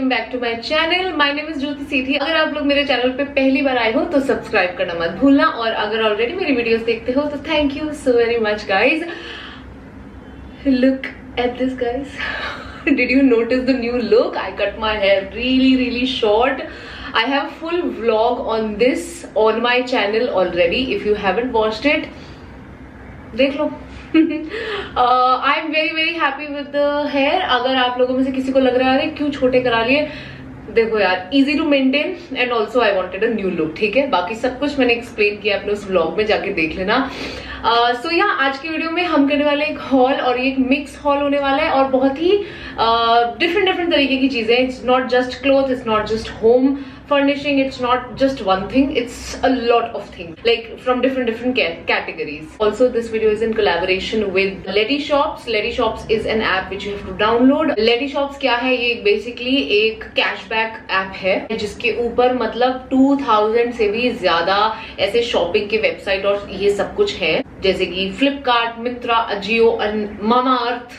Welcome back to my channel. My name is Jyoti Sethi. अगर आप लोग मेरे चैनल पे पहली बार आए हो तो सब्सक्राइब करना मत भूलना, और अगर ऑलरेडी मेरी वीडियोस देखते हो तो thank you so very much guys. Look at this guys, did you notice the new look? I cut my hair really short. I have a full vlog on this on my channel already. If you haven't watched it, देख लो। I am very happy with the hair. अगर आप लोगों में से किसी को लग रहा है क्यों छोटे करा लिए, देखो यार, easy to maintain and also I wanted a new look. ठीक है, बाकी सब कुछ मैंने एक्सप्लेन किया अपने उस व्लॉग में, जाके देख लेना। सो यहाँ आज की वीडियो में हम करने वाले एक हॉल, और ये एक मिक्स हॉल होने वाला है, और बहुत ही डिफरेंट तरीके की चीजें। It's not just cloth, it's not just home furnishing, it's not just one thing, it's a lot of things, like from different categories. Also this video is in collaboration with Letty Shops. Letty Shops is an app which you have to download. Letty Shops क्या है? ये basically एक cashback app है जिसके ऊपर मतलब 2000 से भी ज्यादा ऐसे शॉपिंग के वेबसाइट और ये सब कुछ है, जैसे कि Flipkart, Myntra, Ajio, Mamaearth,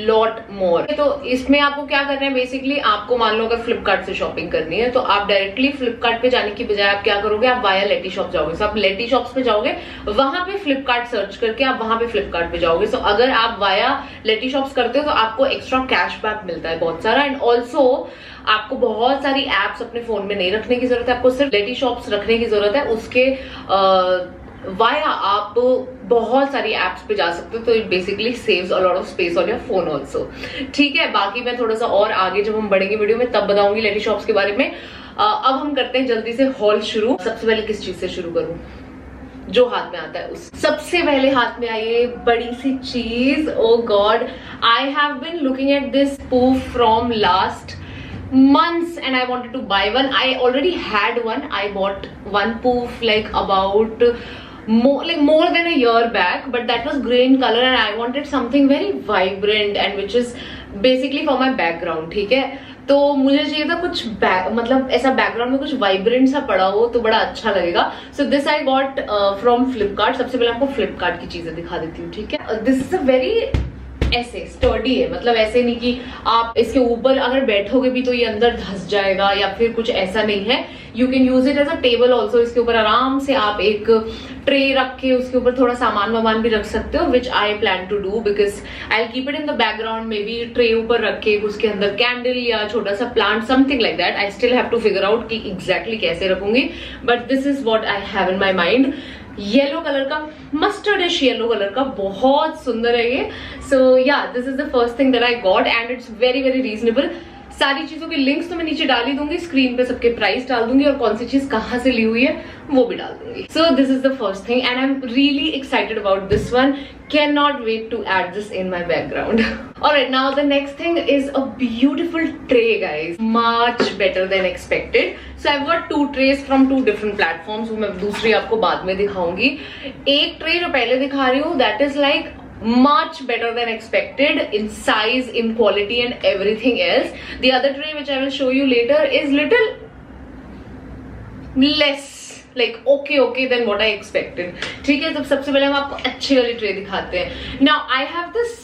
lot more. तो इसमें आपको क्या करना है, बेसिकली आपको मान लो अगर फ्लिपकार्ट से शॉपिंग करनी है तो आप डायरेक्टली फ्लिपकार्ट पे जाने की बजाय आप क्या करोगे, आप वाया लेटी शॉप जाओगे। तो आप लेटी शॉप्स पे जाओगे, वहां पे फ्लिपकार्ट सर्च करके आप वहां पे फ्लिपकार्ट पे जाओगे। सो अगर आप वाया लेटी शॉप्स करते हो तो आपको एक्स्ट्रा कैशबैक मिलता है बहुत सारा। एंड ऑल्सो आपको बहुत सारी एप्स अपने फोन में नहीं रखने की जरूरत है, आपको सिर्फ लेटी शॉप्स रखने की जरूरत है। उसके वाया आप बहुत सारी एप्स पे जा सकते हो, तो it basically saves a lot of space on your phone also. ठीक है, बाकी मैं थोड़ा सा और आगे जब हम बढ़ेंगे वीडियो में तब बताऊंगी लेटी शॉप्स के बारे में। अब हम करते हैं जल्दी से हॉल शुरू। सबसे पहले किस चीज से शुरू करूं? जो हाथ में आता है उस। सबसे पहले हाथ में आई है बड़ी सी चीज। Oh God, I have been looking at this pouf from last months and I wanted to buy one. I already had one. I bought one poof like about more than a year back, but that was grey in color and I wanted something very vibrant and which is basically for my background. ठीक है, तो मुझे चाहिए था कुछ मतलब ऐसा background में कुछ वाइब्रेंट सा पड़ा हो तो बड़ा अच्छा लगेगा। So this I got from Flipkart. सबसे पहले आपको फ्लिपकार्ट की चीजें दिखा देती हूँ। ठीक है, दिस इज अ वेरी ऐसे स्टर्डी है, मतलब ऐसे नहीं कि आप इसके ऊपर अगर बैठोगे भी तो ये अंदर धंस जाएगा या फिर कुछ ऐसा नहीं है। You can use it as a table also. इसके ऊपर आराम से आप एक ट्रे रख के उसके ऊपर थोड़ा सामान भी रख सकते हो, which I plan to do because I keep it in the background. May be tray ऊपर रख के उसके अंदर कैंडल या छोटा सा plant, something like that. I still have to figure out कि एग्जैक्टली कैसे रखूंगी, but this is what I have in my mind. Yellow colour का, मस्टर्डिश येलो कलर का, बहुत सुंदर है ये। सो yeah this is the first thing that I got and it's very reasonable. सारी चीजों के लिंक्स तो मैं नीचे डाल ही दूंगी, स्क्रीन पे सबके प्राइस डाल दूंगी और कौन सी चीज कहाँ से ली हुई है वो भी डाल दूंगी। So this is the first thing and I am really excited about this one. Cannot wait to add this in my background. Alright, now the next thing is a beautiful tray guys, much better than expected. So I've got two trays from two different platforms. वो मैं दूसरी आपको बाद में दिखाऊंगी। एक tray जो पहले दिखा रही हूँ that is like much better than expected in size, in quality and everything else. The other tray which I will show you later is little less like okay than what I expected. ठीक है, तो सबसे पहले हम आपको अच्छी वाली tray दिखाते हैं। Now I have this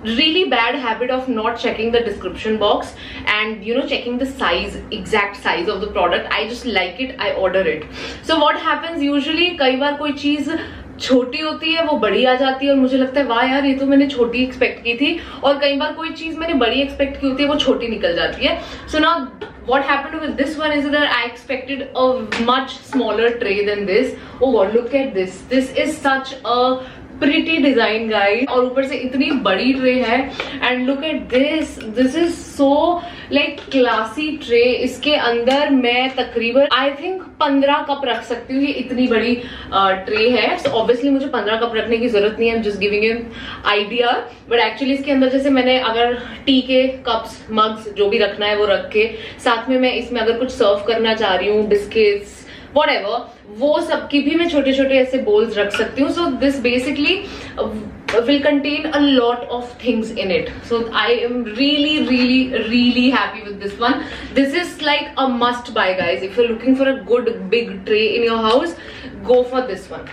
really bad habit of not checking the description box and you know checking the size, exact size of the product. I just like it, I order it. So what happens usually, कई बार कोई चीज छोटी होती है वो बड़ी आ जाती है और मुझे लगता है वाह यार ये तो मैंने छोटी एक्सपेक्ट की थी, और कई बार कोई चीज मैंने बड़ी एक्सपेक्ट की होती है वो छोटी निकल जाती है। So now what happened with this one is that I expected a much smaller tray than this. Oh god, look at this. This is such a pretty design guys, और ऊपर से इतनी बड़ी ट्रे है and look at this, this is so like classy tray. इसके अंदर मैं तकरीबन आई थिंक 15 कप रख सकती हूँ, ये इतनी बड़ी ट्रे है। सो ऑब्वियसली मुझे 15 कप रखने की जरूरत नहीं है, just giving an idea, but actually इसके अंदर जैसे मैंने अगर टी के कप्स, मग्स जो भी रखना है वो रख के, साथ में मैं इसमें अगर कुछ सर्व करना चाह रही हूँ, बिस्किट्स whatever, वो सब की भी मैं छोटे छोटे ऐसे बोल्स रख सकती हूँ। So this basically will contain a lot of things in it. So I am really happy with this one. This is like a must buy guys. If you're looking for a good big tray in your house, go for this one.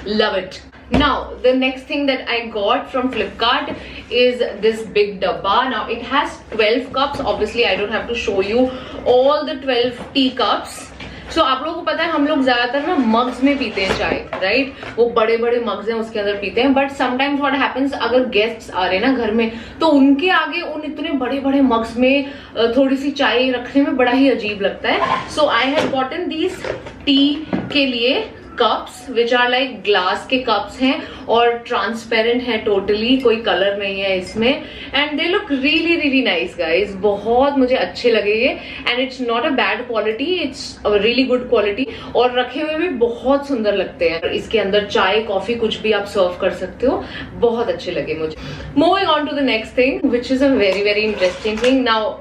Love it. Now the next thing that I got from Flipkart is this big dabba. Now it has 12 cups. Obviously I don't have to show you all the 12 tea cups. So आप लोगों को पता है हम लोग ज्यादातर ना mugs में पीते हैं चाय, राइट? वो बड़े बड़े मग्स हैं उसके अंदर पीते हैं. बट समटाइम्स व्हाट हैपेंस, अगर गेस्ट्स आ रहे हैं ना घर में, तो उनके आगे उन इतने बड़े बड़े मग्स में थोड़ी सी चाय रखने में बड़ा ही अजीब लगता है. So I have gotten these tea के लिए cups which are like glass के कप्स हैं और ट्रांसपेरेंट है टोटली, कोई कलर नहीं है इसमें. And they look really really nice guys, बहुत मुझे अच्छे लगे ये. And it's not a bad quality, it's a really good quality. और रखे हुए भी बहुत सुंदर लगते हैं. इसके अंदर चाय कॉफी कुछ भी आप सर्व कर सकते हो. बहुत अच्छे लगे मुझे. Moving on to the next thing which is a very very interesting thing. Now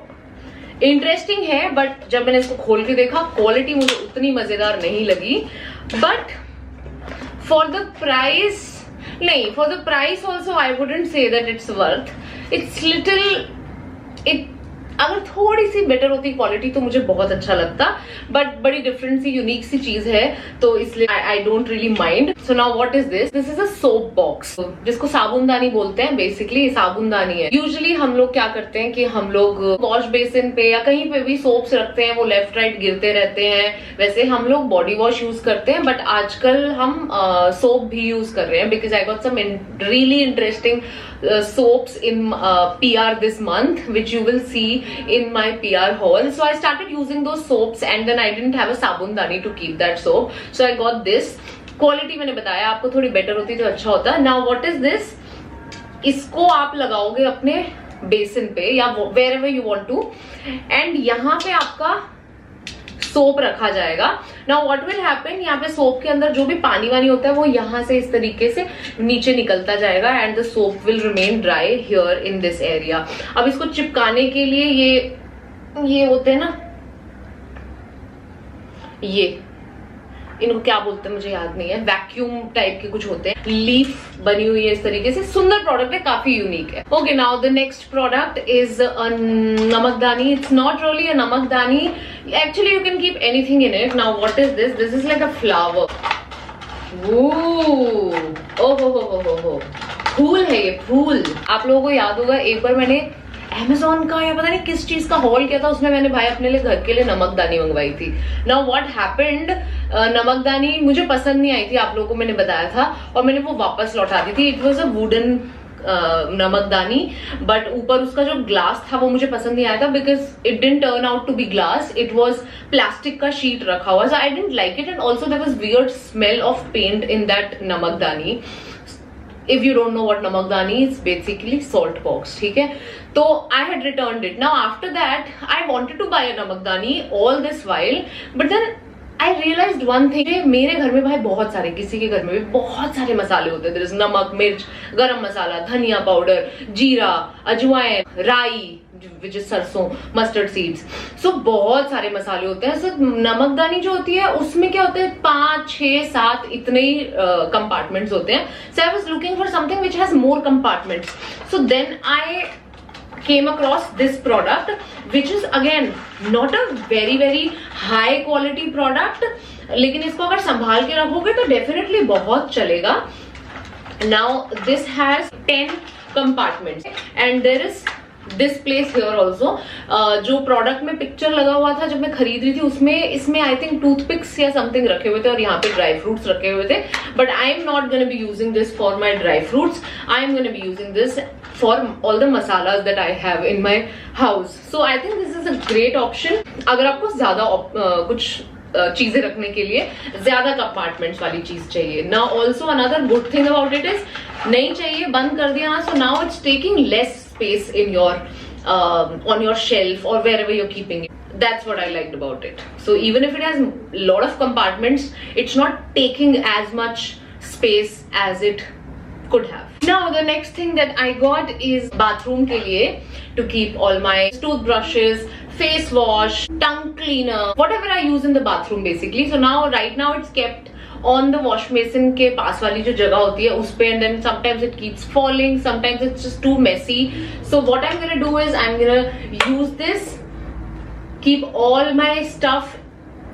interesting है बट जब मैंने इसको खोल के देखा क्वालिटी मुझे उतनी मजेदार नहीं लगी. बट फॉर द प्राइस, नहीं, for the price also I wouldn't say that it's worth. It's little, अगर थोड़ी सी बेटर होती क्वालिटी तो मुझे बहुत अच्छा लगता. बट बड़ी डिफरेंट सी यूनिक सी चीज है तो इसलिए I don't really mind. So now what is this? This is a soap box, जिसको साबुनदानी बोलते हैं. बेसिकली साबुनदानी है. यूजुअली हम लोग क्या करते हैं कि हम लोग वॉश बेसिन पे या कहीं पे भी सोप्स रखते हैं, वो लेफ्ट राइट गिरते रहते हैं. वैसे हम लोग बॉडी वॉश यूज करते हैं बट आजकल हम सोप भी यूज कर रहे हैं because I got some really interesting soaps in PR this month, which you will see in my PR haul. So I started using those soaps and then I didn't have a sabundani to keep that soap, so I got this. Quality मैंने बताया आपको, थोड़ी better होती तो अच्छा होता. Now what is this? इसको आप लगाओगे अपने बेसिन पे या wherever you want to, and यहाँ पे आपका सोप रखा जाएगा. नाउ व्हाट विल हैपन, यहाँ पे सोप के अंदर जो भी पानी वानी होता है वो यहाँ से इस तरीके से नीचे निकलता जाएगा and the soap will remain dry here in this area. अब इसको चिपकाने के लिए ये होते हैं ना, ये इनको क्या बोलते हैं मुझे याद नहीं है, वैक्यूम टाइप के कुछ होते हैं. लीफ बनी हुई है इस तरीके से. सुंदर प्रोडक्ट है, काफी यूनिक है. Okay, now the next product is a नमकदानी. इट्स नॉट रियली अ नमकदानी, actually you can keep anything in it. Now what is this? This is like a flower. ओहो, फूल है ये, फूल. आप लोगों को याद होगा एक बार मैंने Amazon का या पता नहीं किस चीज का हॉल किया था, उसमें मैंने भाई अपने लिए घर के लिए नमकदानी मंगवाई थी. नाउ व्हाट हैपेंड, नमकदानी मुझे पसंद नहीं आई थी, आप लोगों को मैंने बताया था, और मैंने वो वापस लौटा दी थी. इट वॉज अ वुडन नमकदानी बट ऊपर उसका जो ग्लास था वो मुझे पसंद नहीं आया था because it didn't turn out to be glass. It was plastic का शीट रखा हुआ. So I didn't like it and also there was weird smell of paint in that नमकदानी. If you don't know what namakdani is, basically salt box, ठीक है. तो I had returned it. Now after that, I wanted to buy a namakdani all this while, but then I realized one thing. मेरे घर में भाई बहुत सारे, किसी के घर में भी बहुत सारे मसाले होते हैं. There is नमक, मिर्च, गरम मसाला, धनिया पाउडर, जीरा, अजवाइन, राई, which is सरसों, मस्टर्ड सीड्स. सो बहुत सारे मसाले होते हैं. सो नमकदानी जो होती है उसमें क्या होता है, 5, 6, 7 इतने ही कंपार्टमेंट्स होते हैं. So I was looking for something which has more compartments. So then I came across this product which is again not a very very high quality product, लेकिन इसको अगर संभाल के रखोगे तो डेफिनेटली बहुत चलेगा. Now this has 10 compartments and there is this place here also. जो प्रोडक्ट में पिक्चर लगा हुआ था जब मैं खरीद रही थी उसमें, इसमें आई थिंक टूथपिक्स या समथिंग रखे हुए थे और यहाँ पे ड्राई फ्रूट्स रखे हुए थे. But I am not gonna be using this for my dry fruits. I am gonna be using this for all the masalas that I have in my house. So I think this is a great option अगर आपको ज्यादा कुछ चीजें रखने के लिए ज्यादा compartments वाली चीज चाहिए. Now also another good thing about it is, नहीं चाहिए बंद कर दिया ना, so now it's taking less space in your on your shelf or wherever you're keeping it. That's what I liked about it. So even if it has a lot of compartments, it's not taking as much space as it could have. Now the next thing that I got is bathroom ke liye to keep all my toothbrushes, face wash, tongue cleaner, whatever I use in the bathroom basically. So now right now it's kept on the wash basin के पास वाली जो जगह होती है उस पे, and then sometimes it keeps falling, sometimes it's just too messy. So what I'm gonna do is I'm gonna use this, keep all my stuff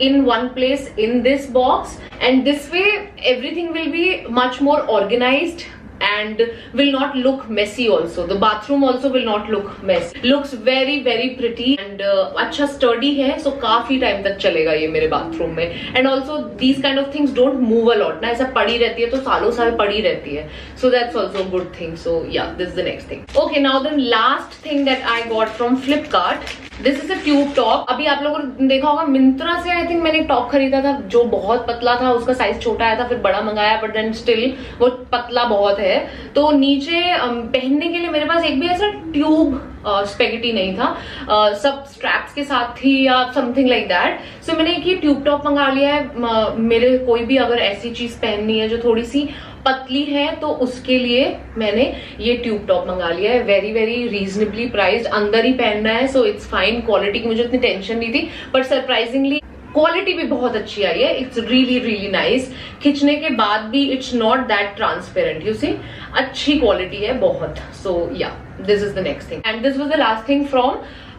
in one place in this box, and this way everything will be much more organized and will not look messy. Also the bathroom also will not look messy. Looks very very pretty and अच्छा sturdy है, so काफी time तक चलेगा ये मेरे bathroom में. And also these kind of things don't move a lot ना, ऐसा पड़ी रहती है तो सालों साल पड़ी रहती है, so that's also a good thing. So yeah, this is the next thing. Okay, now the last thing that I got from Flipkart, this is a tube top. अभी आप लोगों ने देखा होगा मिंत्रा से आई थिंक मैंने एक टॉप खरीदा था जो बहुत पतला था, उसका साइज छोटा आया था, फिर बड़ा मंगाया, बट देन स्टिल वो पतला बहुत है. तो नीचे पहनने के लिए मेरे पास एक भी ऐसा ट्यूब स्पेगेटी नहीं था, सब स्ट्रैप्स के साथ थी या समथिंग लाइक दैट. सो मैंने एक ये ट्यूब टॉप मंगा लिया है. मेरे कोई भी अगर ऐसी चीज पहननी है जो थोड़ी सी पतली है तो उसके लिए मैंने ये ट्यूब टॉप मंगा लिया है. वेरी वेरी रीजनेबली प्राइस्ड, अंदर ही पहनना है, सो इट्स फाइन. क्वालिटी की मुझे इतनी टेंशन नहीं थी, बट सरप्राइजिंगली क्वालिटी भी बहुत अच्छी आई है. It's really really nice. खींचने के बाद भी it's not that transparent, you see, अच्छी क्वालिटी है बहुत. So yeah, this is the next thing and this was the last thing from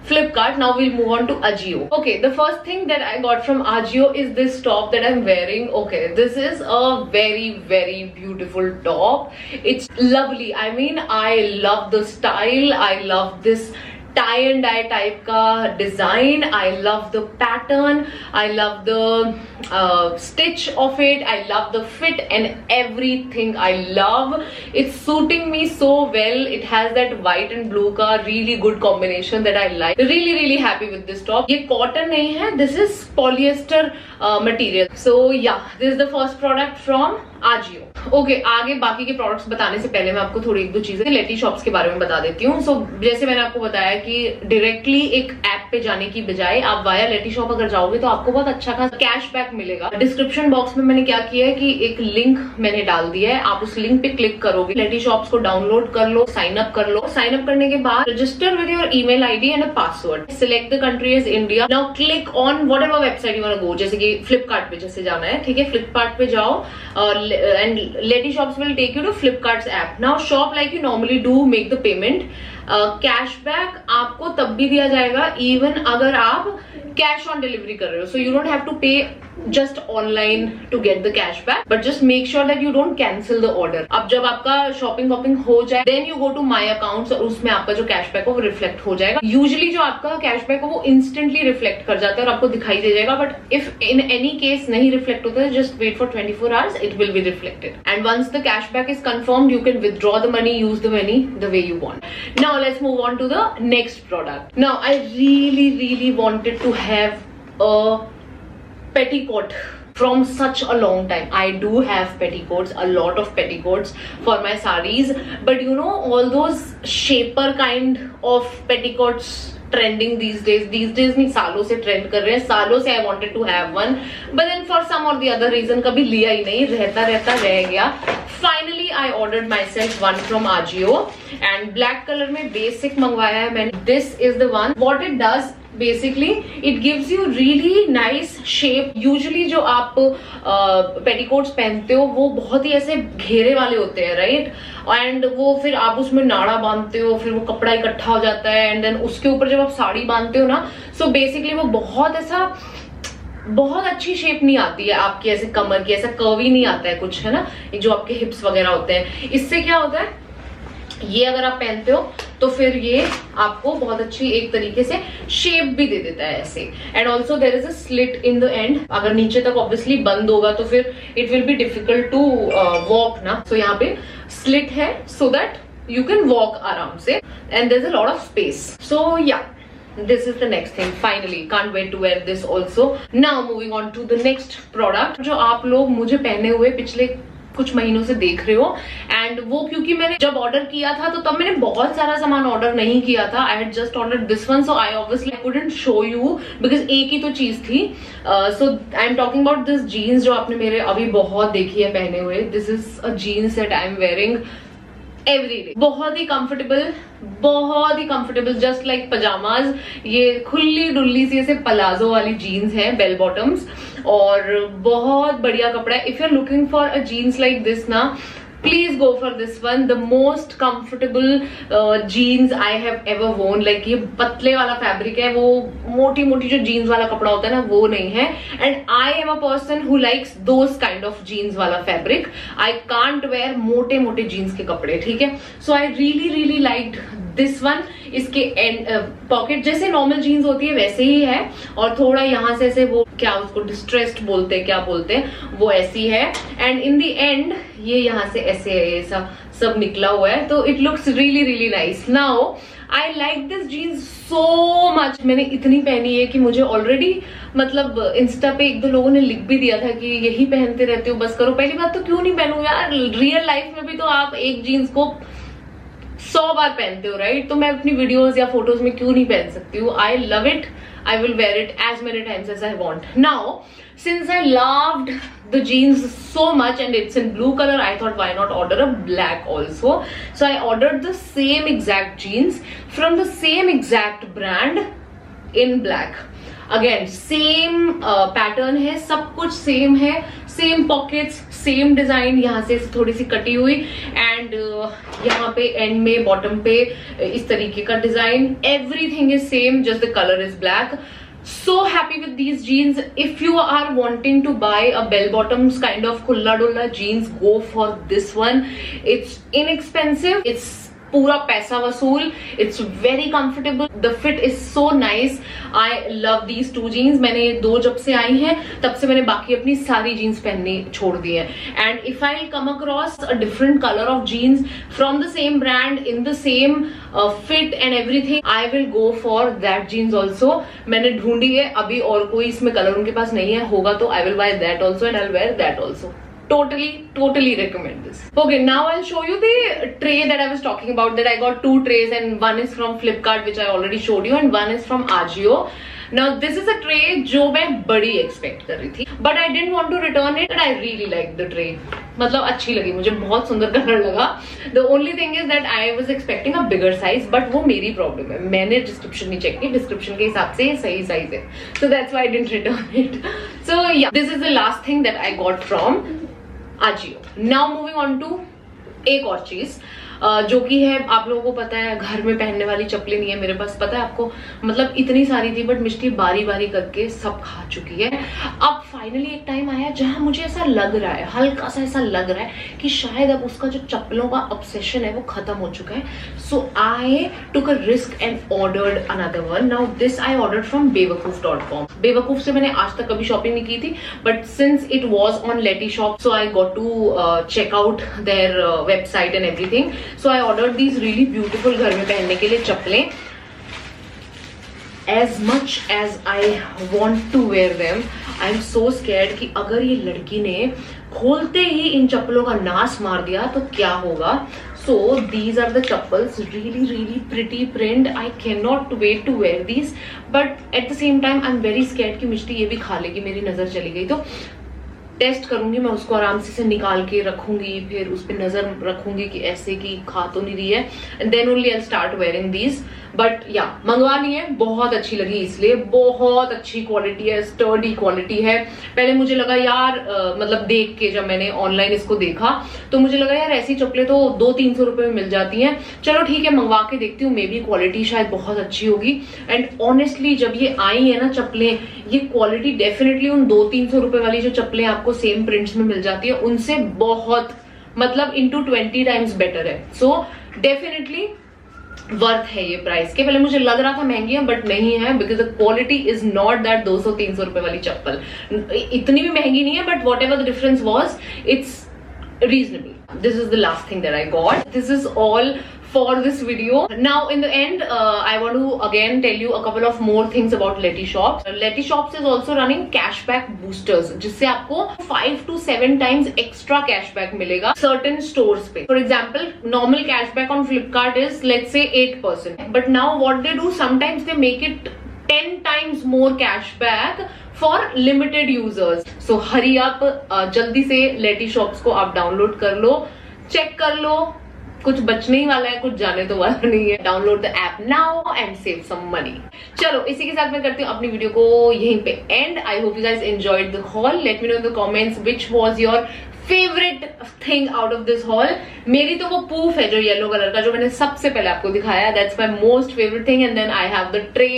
Flipkart. Now we'll move on to Ajio. Okay, the first thing that I got from Ajio is this top that I'm wearing. Okay, this is a very very beautiful top. It's lovely. I mean, I love the style. I love this tie and dye type का design. I love the pattern. I love the stitch of it. I love the fit and everything. I love. It's suiting me so well. It has that white and blue का really good combination that I like. Really really happy with this top. ये cotton नहीं है. This is polyester material. So yeah, this is the first product from Ajio. Okay, आगे बाकी के products बताने से पहले मैं आपको थोड़ी एक दो चीजें लेटी शॉप्स के बारे में बता देती हूँ. सो जैसे मैंने आपको बताया कि डायरेक्टली एक ऐप पे जाने की बजाय आप वाया लेटी शॉप अगर जाओगे तो आपको बहुत अच्छा खासा कैशबैक मिलेगा. डिस्क्रिप्शन बॉक्स में मैंने क्या किया है कि एक लिंक मैंने डाल दिया है. आप उस लिंक पे क्लिक करोगे, लेटी शॉप्स को डाउनलोड कर लो, साइन अप कर लो. साइन अप करने के बाद register with your email ID and a password. Select the country as India. Now click on whatever website you want to go. जैसे कि फ्लिपकार्ट पे जैसे जाना है, ठीक है, फ्लिपकार्ट पे जाओ and LetyShops will take you to Flipkart's app. Now shop like you normally do, make the payment. Cashback आपको तब भी दिया जाएगा इवन अगर आप कैश ऑन डिलीवरी कर रहे हो. So you don't have to pay just online to get the cashback, but just make sure that you don't cancel the order. अब जब आपका शॉपिंग वॉपिंग हो जाए then you go to my account और उसमें आपका जो कैशबैक हो वो रिफ्लेक्ट हो जाएगा. यूजुअली जो आपका कैशबैक हो वो इंस्टेंटली रिफ्लेक्ट कर जाता है और आपको दिखाई दे जाएगा, but if in any case नहीं रिफ्लेक्ट होता है just wait for 24 hours, it will be reflected. And once the cashback is confirmed you can withdraw the money, use the money the way you want. Now let's move on to the next product. Now I really wanted to have a petticoat from such a long time. I do have petticoats, a lot of petticoats for my sarees, but you know all those shaper kind of petticoats trending these days नहीं, सालों से trend कर रहे हैं. सालों से I wanted to have one, but then for some or the other reason कभी लिया ही नहीं, रहता रह गया. Finally I ordered myself one from Ajio and black color में basic मंगवाया है मैंने. This is the one. What it does basically, it gives you really nice shape. Usually जो आप पेटीकोट्स पहनते हो वो बहुत ही ऐसे घेरे वाले होते हैं, राइट? एंड वो फिर आप उसमें नाड़ा बांधते हो, फिर वो कपड़ा इकट्ठा हो जाता है एंड देन उसके ऊपर जब आप साड़ी बांधते हो ना, सो बेसिकली वो बहुत ऐसा बहुत अच्छी शेप नहीं आती है आपकी, ऐसे कमर की ऐसा कर्वी नहीं आता है कुछ, है ना, जो आपके हिप्स वगैरह होते हैं. इससे क्या होता है, ये अगर आप पहनते हो तो फिर ये आपको बहुत अच्छी एक तरीके से शेप भी दे देता है ऐसे. And also there is a slit in the end. अगर नीचे तक ऑब्वियसली बंद होगा तो फिर it will be difficult to walk ना. सो यहाँ पे स्लिट है so that you can walk आराम से and there is a lot of space. So yeah, this is the next thing. Finally can't wait to wear this also. Now moving on to the next product जो आप लोग मुझे पहने हुए पिछले कुछ महीनों से देख रहे हो. एंड वो क्योंकि मैंने जब ऑर्डर किया था तो तब मैंने बहुत सारा सामान ऑर्डर नहीं किया था. I had just ordered this one, so I obviously couldn't show you because एक ही तो चीज थी. So I am talking about this jeans जो आपने मेरे अभी बहुत देखी है पहने हुए. This is a jeans that I am wearing every day. बहुत ही कंफर्टेबल जस्ट लाइक पजामाज. ये खुली डुल्ली सी ऐसे पलाजो वाली जीन्स है, बेल बॉटम्स, और बहुत बढ़िया कपड़ा है. If you are looking for a jeans like this ना, Please go for this one. The most comfortable jeans I have ever worn. Like ये पतले वाला फैब्रिक है, वो मोटी मोटी जो जीन्स वाला कपड़ा होता है ना वो नहीं है. And I am a person who likes those kind of jeans वाला फैब्रिक. I can't wear मोटे मोटे जीन्स के कपड़े, ठीक है. So I really liked this one. इसके पॉकेट जैसे नॉर्मल जीन्स होती है वैसे ही है, और थोड़ा यहाँ से ऐसे वो क्या उसको डिस्ट्रेस्ड बोलते हैं, क्या बोलते हैं, वो ऐसी है. एंड इन द एंड ये यहाँ से ऐसे ऐसा सब निकला हुआ है, तो it looks really nice. Now I like this jeans so much. मैंने इतनी पहनी है कि मुझे ऑलरेडी मतलब इंस्टा पे एक दो लोगों ने लिख भी दिया था कि यही पहनते रहते हो, बस करो. पहली बात तो क्यों नहीं पहनूं यार, रियल लाइफ में भी तो आप एक जीन्स को 100 बार पहनते हो, राइट? तो मैं अपनी वीडियोस या फोटोज में क्यों नहीं पहन सकती हूँ? I love it. I will wear it as many times as I want. Now, since I loved the jeans so much and it's in blue color, I thought why not order a black also. So I ordered the same exact jeans from the same exact brand in black. Again, same pattern है, सब कुछ same है, same pockets, same design, यहाँ से थोड़ी सी कटी हुई, and यहाँ पे end में bottom पे इस तरीके का design. Everything is same, just the color is black. So happy with these jeans. If you are wanting to buy a bell bottoms kind of खुल्ला Dulla jeans, go for this one. It's inexpensive. It's पूरा पैसा वसूल. It's very comfortable. The fit is so nice. I love these two jeans. मैंने दो जब से आई हैं तब से मैंने बाकी अपनी सारी जीन्स पहननी छोड़ दी है. And if I come across a different colour of jeans from the same brand in the same fit and everything, I will go for that jeans also. मैंने ढूंढी है, अभी और कोई इसमें कलर उनके पास नहीं है, होगा तो I will by that also and I will where that also. Totally recommend this. Okay, now I'll show you the tray that I was talking about, that I got 2 trays and one is from Flipkart which I already showed you and one is from Ajio. Now this is a tray जो मैं बड़ी expect कर रही थी, but I didn't want to return it and I really liked the tray. मतलब अच्छी लगी मुझे, बहुत सुंदर कलर लगा. The only thing is that I was expecting a bigger size, but वो मेरी प्रॉब्लम है, मैंने डिस्क्रिप्शन नहीं चेक की, डिस्क्रिप्शन के हिसाब से सही साइज है, so that's why I didn't return it. So yeah, this is the last thing that I got from Ajio. Now moving on to एक और चीज जो कि है, आप लोगों को पता है, घर में पहनने वाली चप्पलें नहीं है मेरे पास, पता है आपको. मतलब इतनी सारी थी बट मिष्टी बारी बारी करके सब खा चुकी है. अब फाइनली एक टाइम आया जहां मुझे ऐसा लग रहा है, हल्का सा ऐसा लग रहा है कि शायद अब उसका जो चप्पलों का ऑब्सेशन है वो खत्म हो चुका है. So I took a risk and ordered another one. Now this I ordered from bewakoof.com. Bewakoof से मैंने आज तक कभी शॉपिंग नहीं की थी, but since it was on lety shop so I got to check out their website and everything. So I ordered these really beautiful घर में पहनने के लिए चप्पलें. As much as I want to wear them, I am so scared कि अगर ये लड़की ने खोलते ही इन चप्पलों का नाश मार दिया तो क्या होगा. So these are the chappals, really pretty print. I cannot wait to wear these, but at the same time I'm very scared कि मिष्टी ये भी खा लेगी, मेरी नजर चली गई तो टेस्ट करूंगी मैं उसको, आराम से निकाल के रखूंगी, फिर उस पर नजर रखूंगी कि ऐसे की खा तो नहीं रही है, and then only I start wearing these. But या मंगवा ली है, बहुत अच्छी लगी, इसलिए बहुत अच्छी क्वालिटी है, स्टर्डी क्वालिटी है. पहले मुझे लगा यार मतलब देख के जब मैंने ऑनलाइन इसको देखा तो मुझे लगा यार ऐसी चप्पलें तो 200-300 रुपए में मिल जाती हैं, चलो ठीक है मंगवा के देखती हूँ, मे बी क्वालिटी शायद बहुत अच्छी होगी. एंड ऑनेस्टली जब ये आई है ना चप्पलें, ये क्वालिटी डेफिनेटली उन 200-300 रुपए वाली जो चप्पलें आपको सेम प्रिंट्स में मिल जाती है उनसे बहुत मतलब into 20 टाइम्स बेटर है. सो डेफिनेटली वर्थ है ये प्राइस के. पहले मुझे लग रहा था महंगी है बट नहीं है, because the quality is not that 200-300 रुपए वाली चप्पल. इतनी भी महंगी नहीं है, but what ever the difference was, it's reasonable. This is the last thing that I got. This is all for this video. Now in the end I want to again tell you a couple of more things about Letty Shops. Letty Shops is also running cashback boosters, जिससे आपको 5 to 7 times extra cashback मिलेगा certain stores पे. For example, normal cashback on Flipkart is let's say 8%, but now what they do, sometimes they make it 10 times more cashback for limited users. So hurry up, जल्दी से Letty Shops को आप download कर लो, check कर लो, कुछ बचने ही वाला है, कुछ जाने तो वाला नहीं है. Download the app now and save some money. चलो इसी के साथ मैं करती हूँ अपनी वीडियो को यहीं पे and. I hope you guys enjoyed the hall. Let me know in the comments which was your favourite thing out of this hall. मेरी तो वो पूफ है जो येलो कलर का, जो मैंने सबसे पहले आपको दिखाया. That's my most favourite thing. And then I have the tray,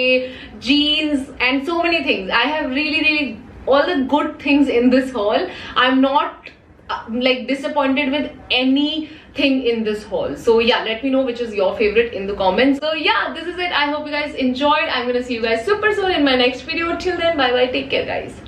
jeans and so many things. I have really all the good things in this haul. I'm not like disappointed with anything in this haul. So yeah, let me know which is your favorite in the comments. So yeah, this is it. I hope you guys enjoyed. I'm gonna see you guys super soon in my next video. Till then, bye bye, take care guys.